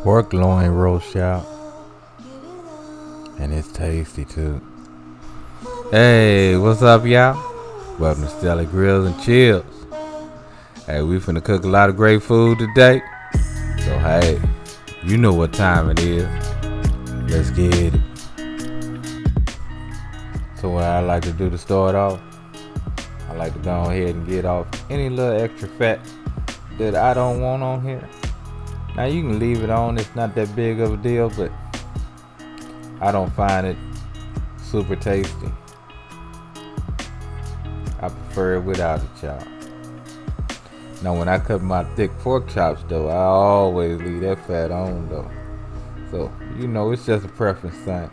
Pork loin roast, y'all. And it's tasty too. Hey, what's up, y'all? Welcome to Stelly Grills and Chills. Hey, we finna cook a lot of great food today. So hey, you know what time it is. Let's get it. So what I like to do to start off, I like to go ahead and get off any little extra fat that I don't want on here. Now you can leave it on, it's not that big of a deal, but I don't find it super tasty. I prefer it without it, y'all. Now when I cut my thick pork chops though, I always leave that fat on though. So, you know, it's just a preference thing.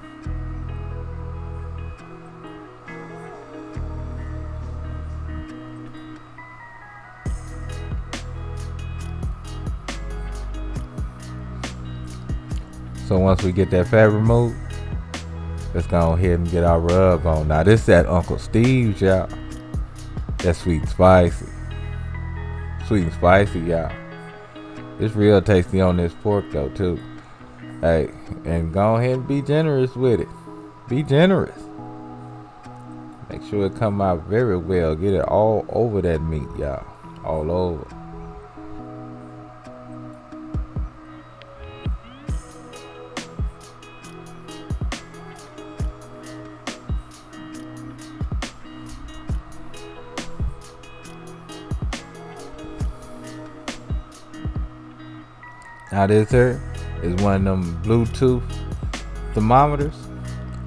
So once we get that fat removed, let's go ahead and get our rub on. Now this that Uncle Steve's, y'all. That's sweet and spicy. Sweet and spicy, y'all. It's real tasty on this pork though too. Hey, and go ahead and be generous with it. Be generous. Make sure it come out very well. Get it all over that meat, y'all. All over. Now this here is one of them Bluetooth thermometers.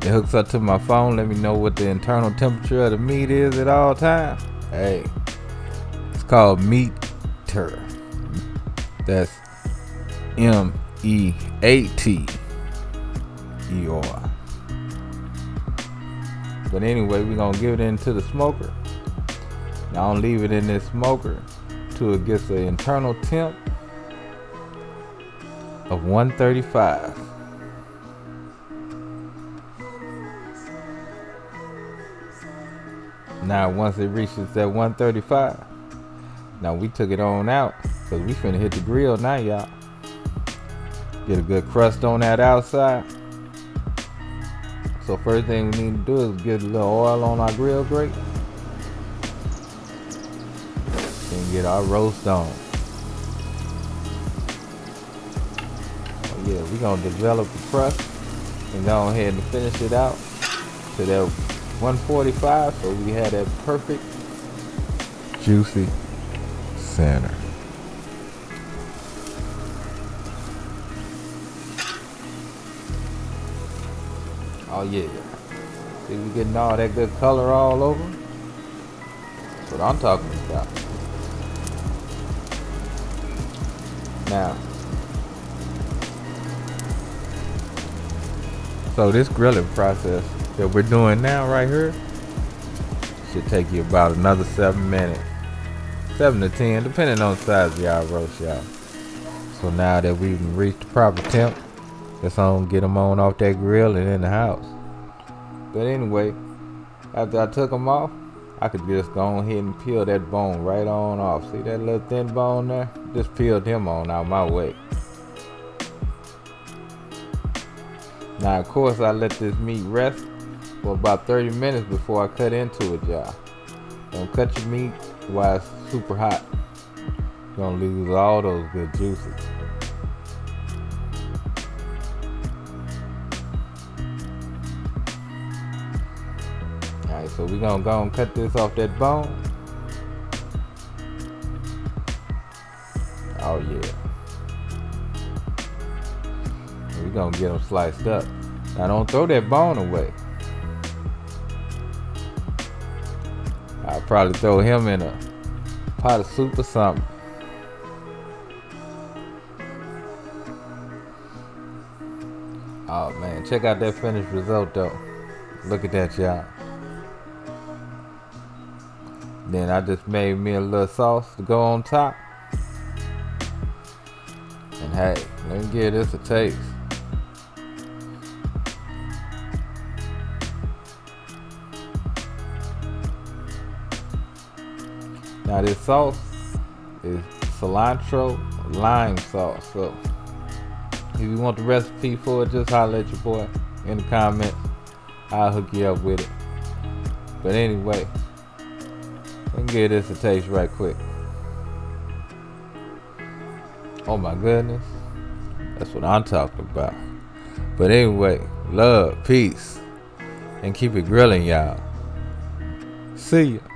It hooks up to my phone, let me know what the internal temperature of the meat is at all times. Hey, it's called Meater. That's MEATER. But anyway, we're gonna give it into the smoker. Now I'll leave it in this smoker till it gets an internal temp of 135. Now once it reaches that 135, now we took it on out because we finna hit the grill now, y'all. Get a good crust on that outside. So first thing we need to do is get a little oil on our grill grate and get our roast on. Yeah, we're gonna develop the crust and go ahead and finish it out to that 145 so we have that perfect juicy center. Oh yeah. See, we getting all that good color all over. That's what I'm talking about. Now, so this grilling process that we're doing now right here should take you about another 7 minutes. 7 to 10, depending on the size of y'all roast, y'all. So now that we've reached the proper temp, let's get them on off that grill and in the house. But anyway, after I took them off, I could just go ahead and peel that bone right on off. See that little thin bone there? Just peeled him on out my way. Now, of course, I let this meat rest for about 30 minutes before I cut into it, y'all. Don't cut your meat while it's super hot. You're gonna lose all those good juices. Alright, so we're gonna go and cut this off that bone. Oh yeah. We're gonna get them sliced up. Now don't throw that bone away. I'll probably throw him in a pot of soup or something. Oh man, check out that finished result though. Look at that, y'all. Then I just made me a little sauce to go on top. And hey, let me give this a taste. Now this sauce is cilantro, lime sauce. So if you want the recipe for it, just holler at your boy in the comments. I'll hook you up with it. But anyway, let me give this a taste right quick. Oh my goodness. That's what I'm talking about. But anyway, love, peace, and keep it grilling, y'all. See ya.